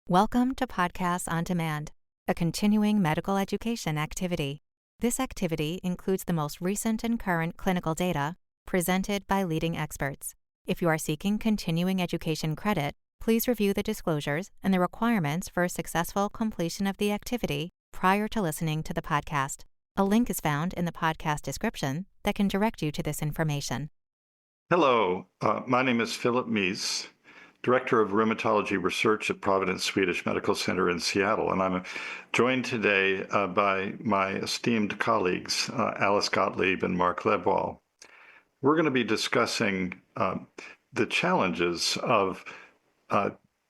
Welcome to Podcasts on Demand, a continuing medical education activity. This activity includes the most recent and current clinical data presented by leading experts. If you are seeking continuing education credit, please review the disclosures and the requirements for successful completion of the activity prior to listening to the podcast. A link is found in the podcast description that can direct you to this information. Hello, my name is Philip Mies, Director of Rheumatology Research at Providence Swedish Medical Center in Seattle, and I'm joined today by my esteemed colleagues, Alice Gottlieb and Mark Lebwall. We're going to be discussing the challenges of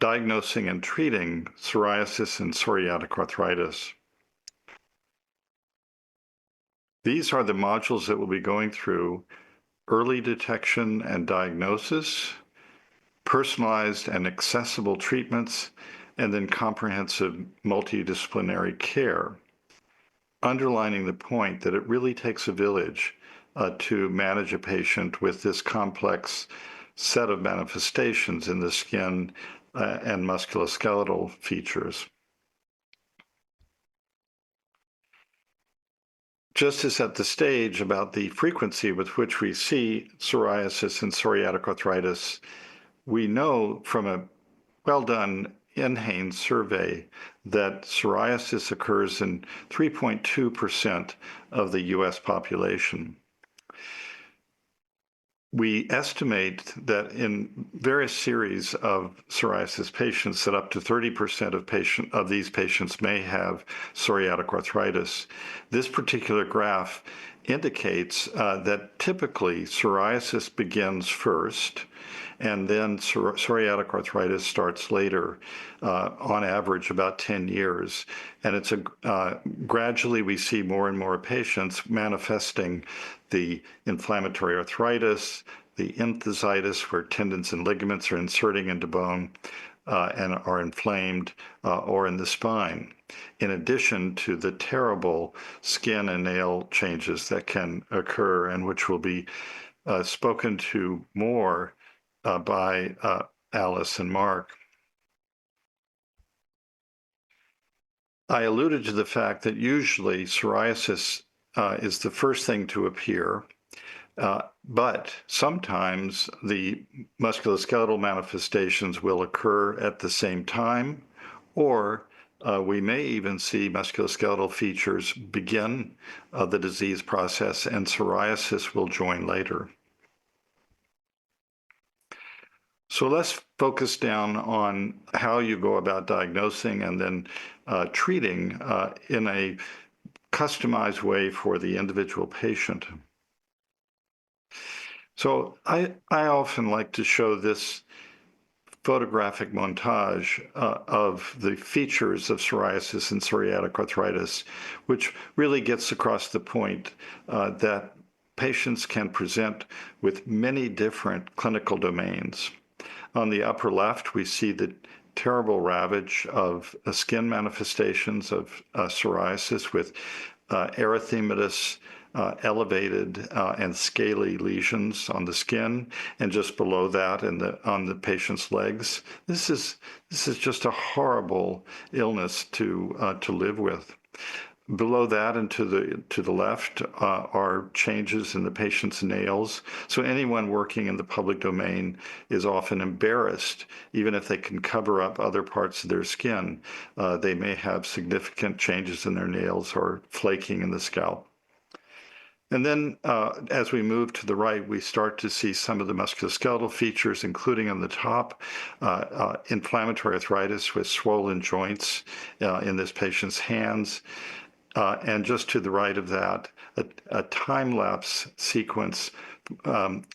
diagnosing and treating psoriasis and psoriatic arthritis. These are the modules that we'll be going through: early detection and diagnosis, personalized and accessible treatments, and then comprehensive multidisciplinary care, underlining the point that it really takes a village to manage a patient with this complex set of manifestations in the skin and musculoskeletal features. Just as at the stage about the frequency with which we see psoriasis and psoriatic arthritis, we know from a well-done NHANES survey that psoriasis occurs in 3.2% of the U.S. population. We estimate that in various series of psoriasis patients that up to 30% of these patients may have psoriatic arthritis. This particular graph indicates that typically psoriasis begins first, and then psoriatic arthritis starts later, on average about 10 years. And it's gradually we see more and more patients manifesting the inflammatory arthritis, the enthesitis, where tendons and ligaments are inserting into bone and are inflamed, or in the spine, in addition to the terrible skin and nail changes that can occur, and which will be spoken to more by Alice and Mark. I alluded to the fact that usually psoriasis is the first thing to appear, but sometimes the musculoskeletal manifestations will occur at the same time, or we may even see musculoskeletal features begin the disease process, and psoriasis will join later. So let's focus down on how you go about diagnosing and then treating in a customized way for the individual patient. So I often like to show this photographic montage of the features of psoriasis and psoriatic arthritis, which really gets across the point that patients can present with many different clinical domains. On the upper left, we see the terrible ravage of skin manifestations of psoriasis with erythematous, elevated and scaly lesions on the skin, and just below that on the patient's legs. This is just a horrible illness to live with. Below that and to the left are changes in the patient's nails. So anyone working in the public domain is often embarrassed, even if they can cover up other parts of their skin. They may have significant changes in their nails or flaking in the scalp. And then as we move to the right, we start to see some of the musculoskeletal features, including on the top, inflammatory arthritis with swollen joints in this patient's hands. And just to the right of that, a time-lapse sequence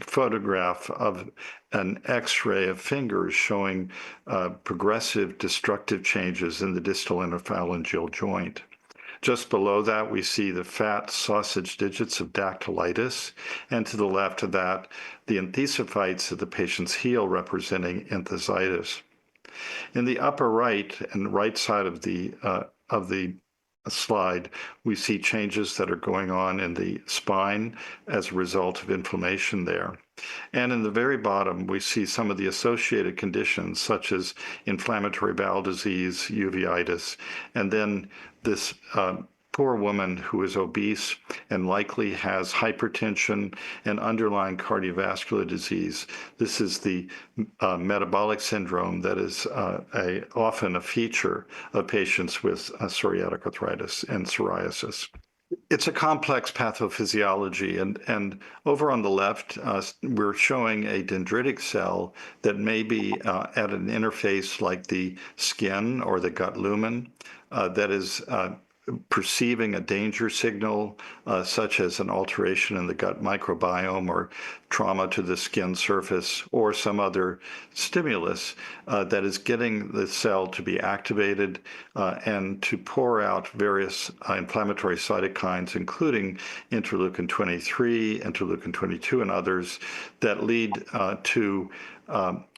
photograph of an X-ray of fingers showing progressive destructive changes in the distal interphalangeal joint. Just below that, we see the fat sausage digits of dactylitis, and to the left of that, the enthesophytes of the patient's heel representing enthesitis. In the upper right and right side of the slide, we see changes that are going on in the spine as a result of inflammation there. And in the very bottom, we see some of the associated conditions, such as inflammatory bowel disease, uveitis, and then this poor woman who is obese and likely has hypertension and underlying cardiovascular disease. This is the metabolic syndrome that is often a feature of patients with psoriatic arthritis and psoriasis. It's a complex pathophysiology, and over on the left, we're showing a dendritic cell that may be at an interface like the skin or the gut lumen that is perceiving a danger signal, such as an alteration in the gut microbiome or trauma to the skin surface or some other stimulus that is getting the cell to be activated and to pour out various inflammatory cytokines, including interleukin 23, interleukin 22, and others that lead to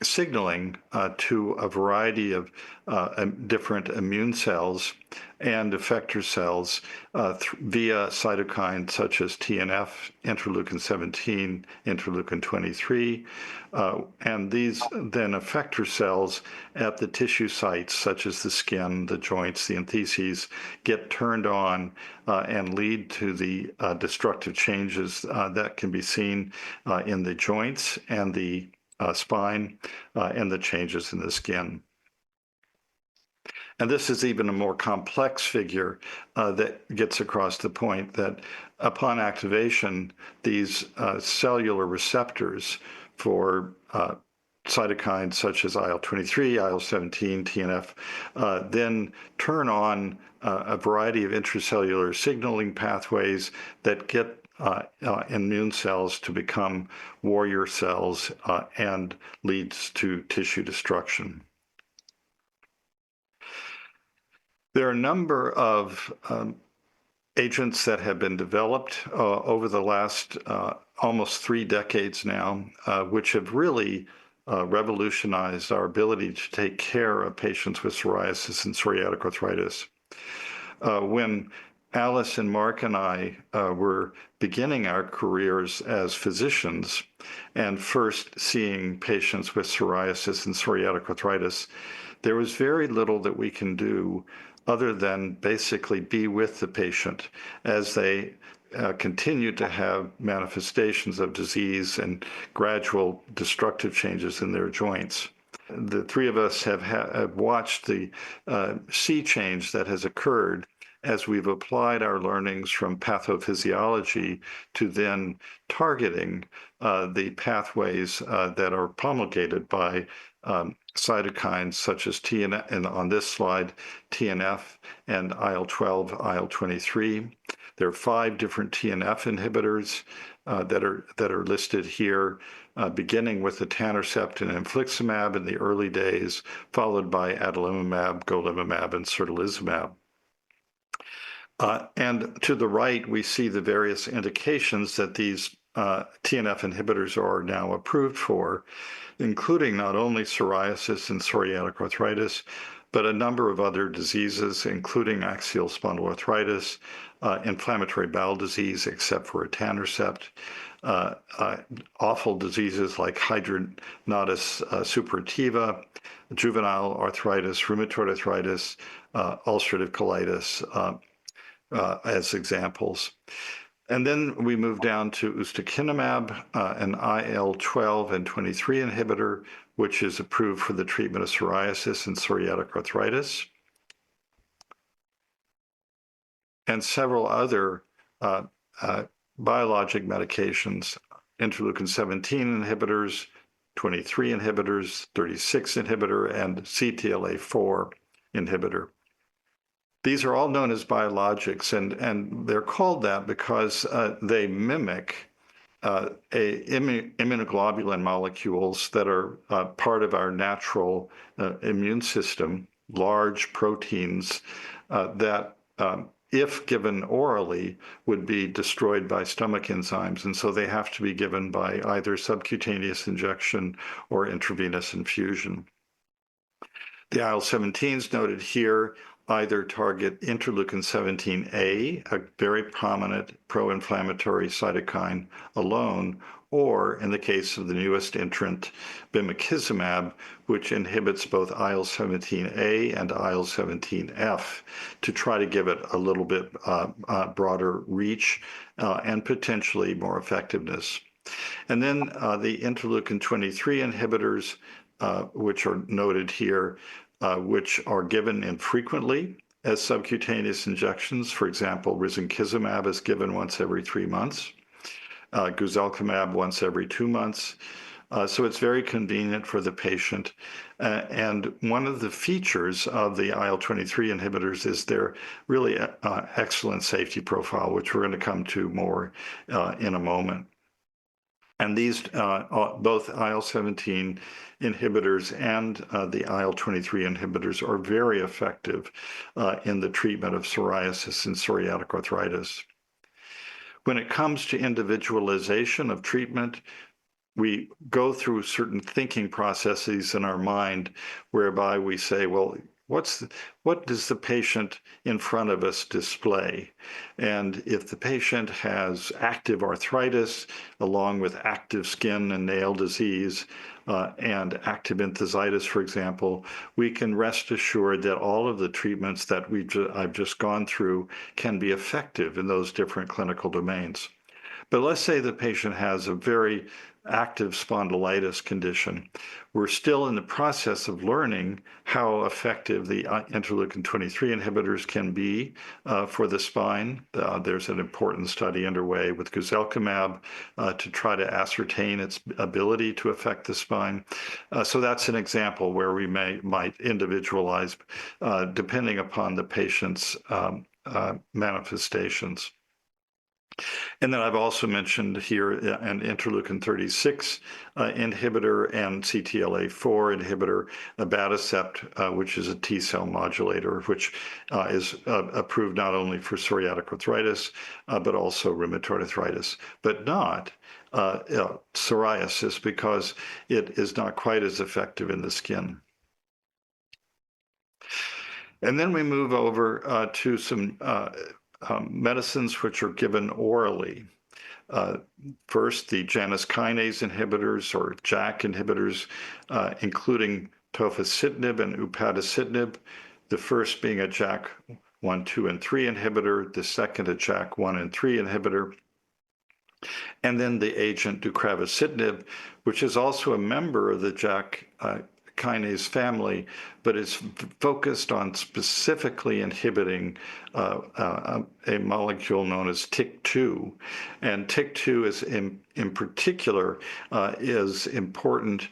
signaling to a variety of different immune cells and effector cells via cytokines such as TNF, interleukin 17, interleukin 23, and these then effector cells at the tissue sites such as the skin, the joints, the entheses get turned on and lead to the destructive changes that can be seen in the joints and the spine and the changes in the skin. And this is even a more complex figure that gets across the point that upon activation, these cellular receptors for cytokines such as IL-23, IL-17, TNF, then turn on a variety of intracellular signaling pathways that get immune cells to become warrior cells and leads to tissue destruction. There are a number of agents that have been developed over the last almost 3 decades now, which have really revolutionized our ability to take care of patients with psoriasis and psoriatic arthritis. When Alice and Mark and I were beginning our careers as physicians and first seeing patients with psoriasis and psoriatic arthritis, there was very little that we can do other than basically be with the patient as they continue to have manifestations of disease and gradual destructive changes in their joints. The 3 of us have watched the sea change that has occurred as we've applied our learnings from pathophysiology to then targeting the pathways that are promulgated by cytokines such as TNF, and on this slide, TNF and IL-12, IL-23. There are 5 different TNF inhibitors that are listed here, beginning with etanercept and infliximab in the early days, followed by adalimumab, golimumab, and certolizumab. And to the right, we see the various indications that these TNF inhibitors are now approved for, including not only psoriasis and psoriatic arthritis, but a number of other diseases, including axial spondyloarthritis, inflammatory bowel disease, except for etanercept, awful diseases like hidradenitis suppurativa, juvenile arthritis, rheumatoid arthritis, ulcerative colitis, as examples. And then we move down to ustekinumab, an IL-12 and 23 inhibitor, which is approved for the treatment of psoriasis and psoriatic arthritis, and several other biologic medications, interleukin 17 inhibitors, 23 inhibitors, 36 inhibitor, and CTLA-4 inhibitor. These are all known as biologics, and they're called that because they mimic immunoglobulin molecules that are part of our natural immune system, large proteins that, if given orally, would be destroyed by stomach enzymes. And so they have to be given by either subcutaneous injection or intravenous infusion. The IL-17s noted here either target interleukin-17A, a very prominent pro-inflammatory cytokine alone, or in the case of the newest entrant, bimekizumab, which inhibits both IL-17A and IL-17F to try to give it a little bit broader reach and potentially more effectiveness. And then the interleukin-23 inhibitors, which are noted here, which are given infrequently as subcutaneous injections. For example, risankizumab is given once every 3 months, guselkumab once every 2 months. So it's very convenient for the patient. And one of the features of the IL-23 inhibitors is their really excellent safety profile, which we're going to come to more in a moment. And these, both IL-17 inhibitors and the IL-23 inhibitors are very effective in the treatment of psoriasis and psoriatic arthritis. When it comes to individualization of treatment, we go through certain thinking processes in our mind whereby we say, well, what does the patient in front of us display? And if the patient has active arthritis, along with active skin and nail disease, and active enthesitis, for example, we can rest assured that all of the treatments that I've just gone through can be effective in those different clinical domains. But let's say the patient has a very active spondylitis condition. We're still in the process of learning how effective the interleukin-23 inhibitors can be for the spine. There's an important study underway with guselkumab to try to ascertain its ability to affect the spine. So that's an example where we might individualize depending upon the patient's manifestations. And then I've also mentioned here an interleukin-36 inhibitor and CTLA-4 inhibitor, abatacept, which is a T-cell modulator, which is approved not only for psoriatic arthritis, but also rheumatoid arthritis, but not psoriasis because it is not quite as effective in the skin. And then we move over to some medicines which are given orally. First, the Janus kinase inhibitors or JAK inhibitors, including tofacitinib and upadacitinib, the first being a JAK 1, 2, and 3 inhibitor, the second a JAK 1 and 3 inhibitor, and then the agent deucravacitinib, which is also a member of the JAK kinase family, but is focused on specifically inhibiting a molecule known as TYK2. And TYK2 is in particular is important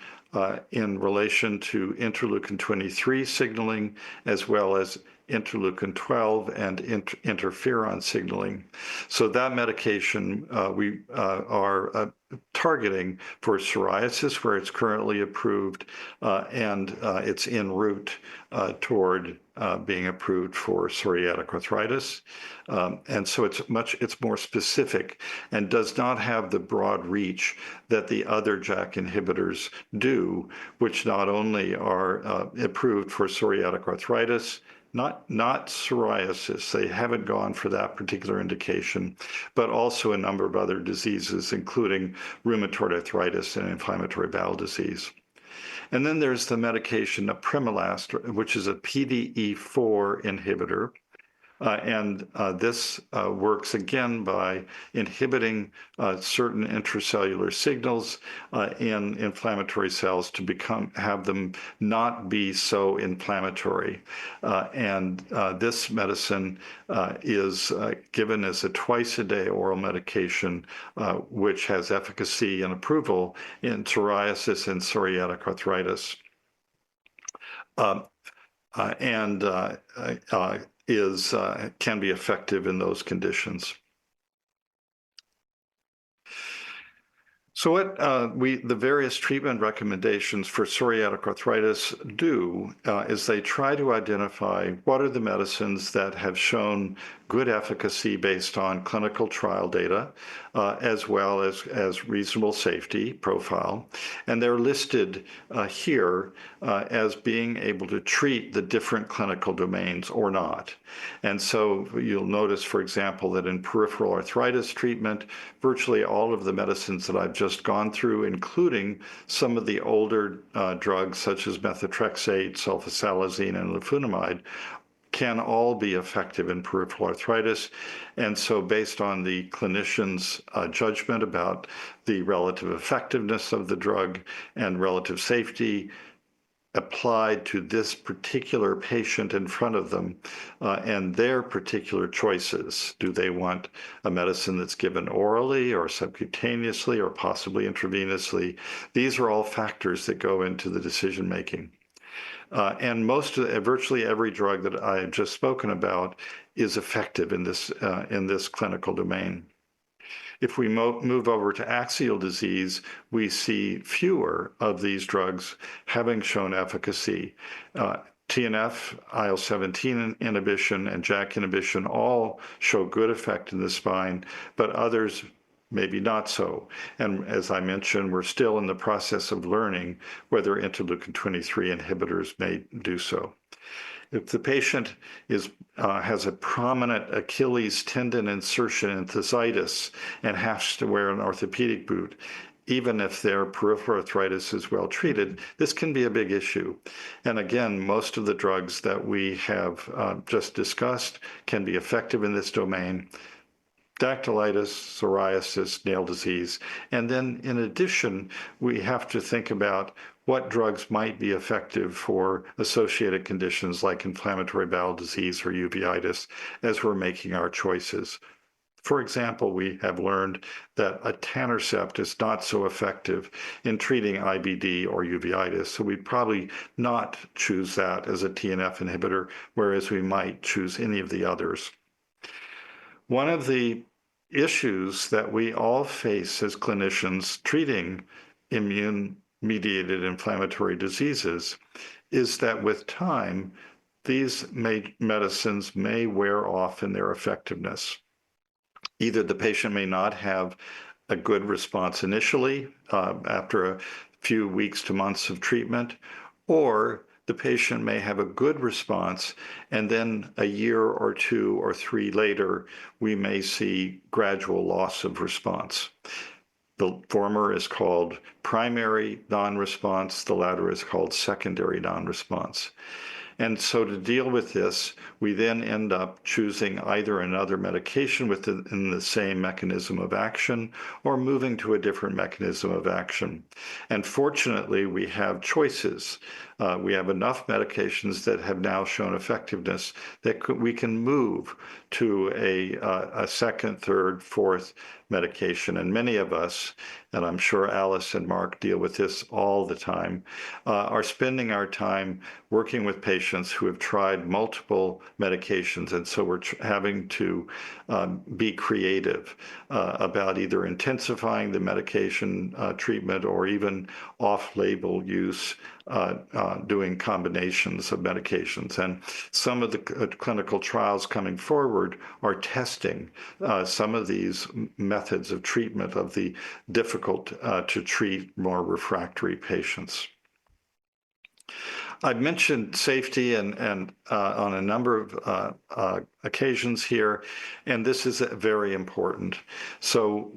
in relation to interleukin-23 signaling, as well as interleukin-12 and interferon signaling. So that medication we are targeting for psoriasis, where it's currently approved, and it's en route toward being approved for psoriatic arthritis. And so it's more specific and does not have the broad reach that the other JAK inhibitors do, which not only are approved for psoriatic arthritis, not psoriasis, they haven't gone for that particular indication, but also a number of other diseases, including rheumatoid arthritis and inflammatory bowel disease. And then there's the medication apremilast, which is a PDE4 inhibitor. And this works again by inhibiting certain intracellular signals in inflammatory cells to have them not be so inflammatory. And this medicine is given as a twice-a-day oral medication, which has efficacy and approval in psoriasis and psoriatic arthritis. Can be effective in those conditions. So what the various treatment recommendations for psoriatic arthritis do is they try to identify what are the medicines that have shown good efficacy based on clinical trial data, as well as reasonable safety profile. And they're listed here as being able to treat the different clinical domains or not. And so you'll notice, for example, that in peripheral arthritis treatment, virtually all of the medicines that I've just gone through, including some of the older drugs such as methotrexate, sulfasalazine, and leflunomide, can all be effective in peripheral arthritis. And so based on the clinician's judgment about the relative effectiveness of the drug and relative safety applied to this particular patient in front of them and their particular choices. Do they want a medicine that's given orally or subcutaneously or possibly intravenously? These are all factors that go into the decision making. And virtually every drug that I've just spoken about is effective in this clinical domain. If we move over to axial disease, we see fewer of these drugs having shown efficacy. TNF, IL-17 inhibition, and JAK inhibition all show good effect in the spine, but others maybe not so. And as I mentioned, we're still in the process of learning whether interleukin-23 inhibitors may do so. If the patient has a prominent Achilles tendon insertion enthesitis and has to wear an orthopedic boot, even if their peripheral arthritis is well treated, this can be a big issue. And again, most of the drugs that we have just discussed can be effective in this domain. Dactylitis, psoriasis, nail disease. And then in addition, we have to think about what drugs might be effective for associated conditions like inflammatory bowel disease or uveitis as we're making our choices. For example, we have learned that etanercept is not so effective in treating IBD or uveitis, so we'd probably not choose that as a TNF inhibitor, whereas we might choose any of the others. One of the issues that we all face as clinicians treating immune-mediated inflammatory diseases is that with time, these medicines may wear off in their effectiveness. Either the patient may not have a good response initially after a few weeks to months of treatment, or the patient may have a good response, and then a year or 2 or 3 later, we may see gradual loss of response. The former is called primary non-response, the latter is called secondary non-response. And so to deal with this, we then end up choosing either another medication within the same mechanism of action or moving to a different mechanism of action. And fortunately, we have choices. We have enough medications that have now shown effectiveness that we can move to a second, third, fourth medication. And many of us, and I'm sure Alice and Mark deal with this all the time, are spending our time working with patients who have tried multiple medications. And so we're having to be creative about either intensifying the medication treatment or even off-label use, doing combinations of medications. And some of the clinical trials coming forward are testing some of these methods of treatment of the difficult to treat more refractory patients. I've mentioned safety and on a number of occasions here, and this is very important. So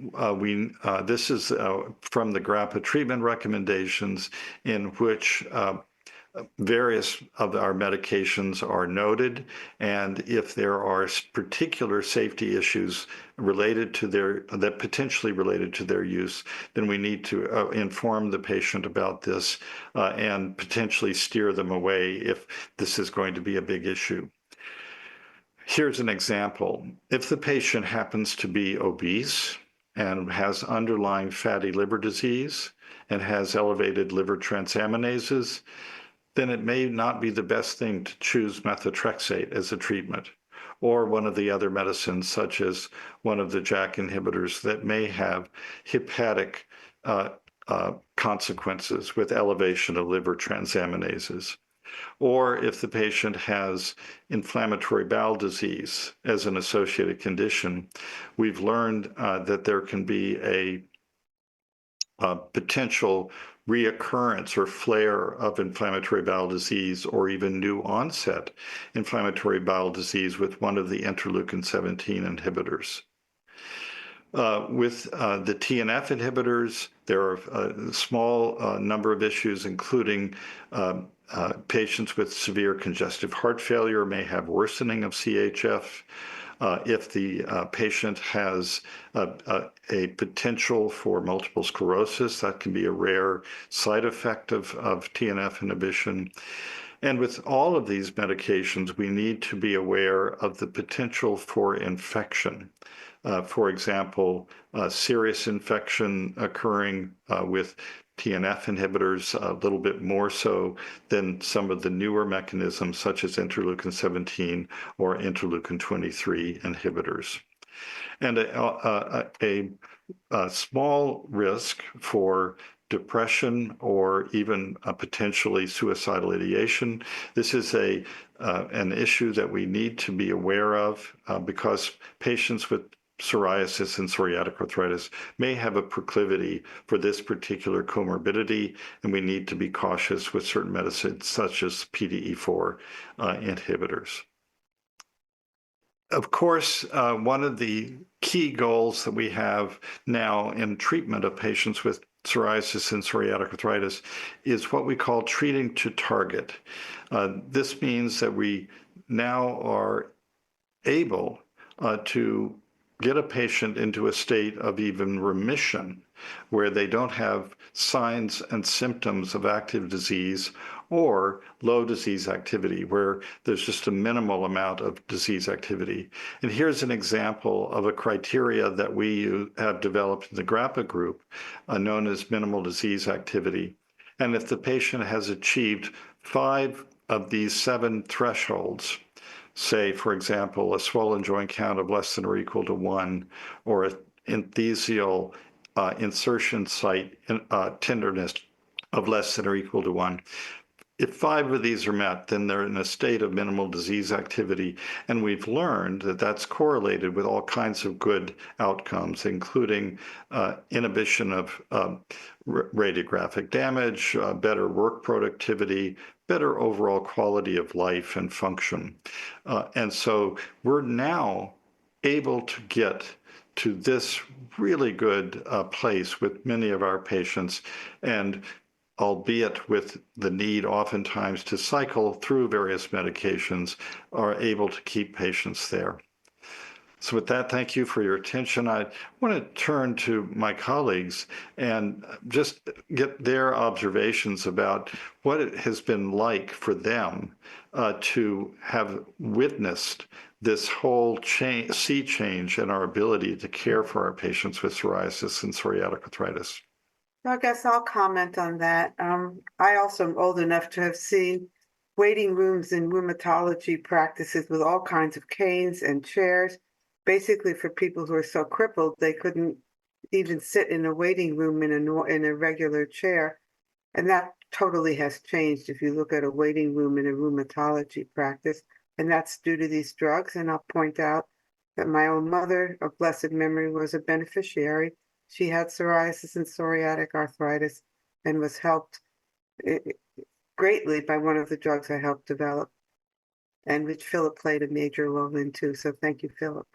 this is from the GRAPPA treatment recommendations, in which various of our medications are noted, and if there are particular safety issues related to that potentially related to their use, then we need to inform the patient about this and potentially steer them away if this is going to be a big issue. Here's an example. If the patient happens to be obese and has underlying fatty liver disease and has elevated liver transaminases, then it may not be the best thing to choose methotrexate as a treatment, or one of the other medicines, such as one of the JAK inhibitors that may have hepatic consequences with elevation of liver transaminases. Or if the patient has inflammatory bowel disease as an associated condition, we've learned that there can be a potential reoccurrence or flare of inflammatory bowel disease or even new onset inflammatory bowel disease with one of the interleukin-17 inhibitors. With the TNF inhibitors, there are a small number of issues, including patients with severe congestive heart failure may have worsening of CHF. If the patient has a potential for multiple sclerosis, that can be a rare side effect of TNF inhibition. And with all of these medications, we need to be aware of the potential for infection. For example, serious infection occurring with TNF inhibitors, a little bit more so than some of the newer mechanisms, such as interleukin-17 or interleukin-23 inhibitors. And a small risk for depression or even potentially suicidal ideation. This is an issue that we need to be aware of because patients with psoriasis and psoriatic arthritis may have a proclivity for this particular comorbidity, and we need to be cautious with certain medicines such as PDE4 inhibitors. Of course, one of the key goals that we have now in treatment of patients with psoriasis and psoriatic arthritis is what we call treating to target. This means that we now are able to get a patient into a state of even remission where they don't have signs and symptoms of active disease or low disease activity, where there's just a minimal amount of disease activity. And here's an example of a criteria that we have developed in the GRAPPA group, known as minimal disease activity. And if the patient has achieved 5 of these 7 thresholds, say, for example, a swollen joint count of less than or equal to 1, or an enthesial insertion site tenderness of less than or equal to 1. If 5 of these are met, then they're in a state of minimal disease activity. And we've learned that that's correlated with all kinds of good outcomes, including inhibition of radiographic damage, better work productivity, better overall quality of life and function. And so we're now able to get to this really good place with many of our patients, and albeit with the need oftentimes to cycle through various medications, are able to keep patients there. So with that, thank you for your attention. I want to turn to my colleagues and just get their observations about what it has been like for them to have witnessed this whole sea change in our ability to care for our patients with psoriasis and psoriatic arthritis. I guess I'll comment on that. I also am old enough to have seen waiting rooms in rheumatology practices with all kinds of canes and chairs, basically for people who are so crippled they couldn't even sit in a waiting room in a regular chair. And that totally has changed if you look at a waiting room in a rheumatology practice, and that's due to these drugs. And I'll point out that my own mother of blessed memory was a beneficiary. She had psoriasis and psoriatic arthritis and was helped greatly by one of the drugs I helped develop, and which Philip played a major role in too. So thank you, Philip.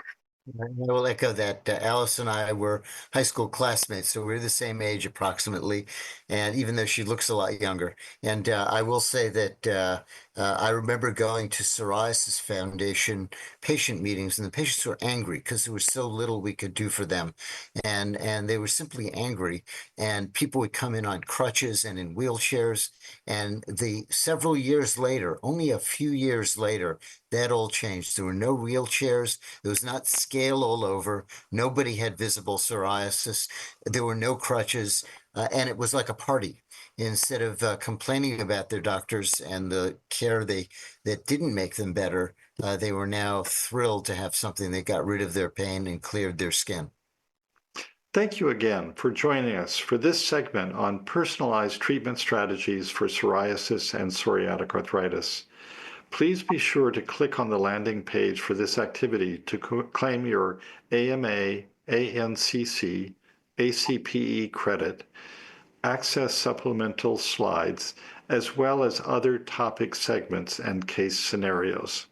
I will echo that. Alice and I were high school classmates, so we're the same age approximately, and even though she looks a lot younger. And I will say that I remember going to Psoriasis Foundation patient meetings, and the patients were angry because there was so little we could do for them, and they were simply angry. And people would come in on crutches and in wheelchairs, and several years later, only a few years later, that all changed. There were no wheelchairs. There was not scale all over. Nobody had visible psoriasis. There were no crutches. And it was like a party. Instead of complaining about their doctors and the care that didn't make them better, they were now thrilled to have something that got rid of their pain and cleared their skin. Thank you again for joining us for this segment on personalized treatment strategies for psoriasis and psoriatic arthritis. Please be sure to click on the landing page for this activity to claim your AMA, ANCC, ACPE credit, access supplemental slides, as well as other topic segments and case scenarios.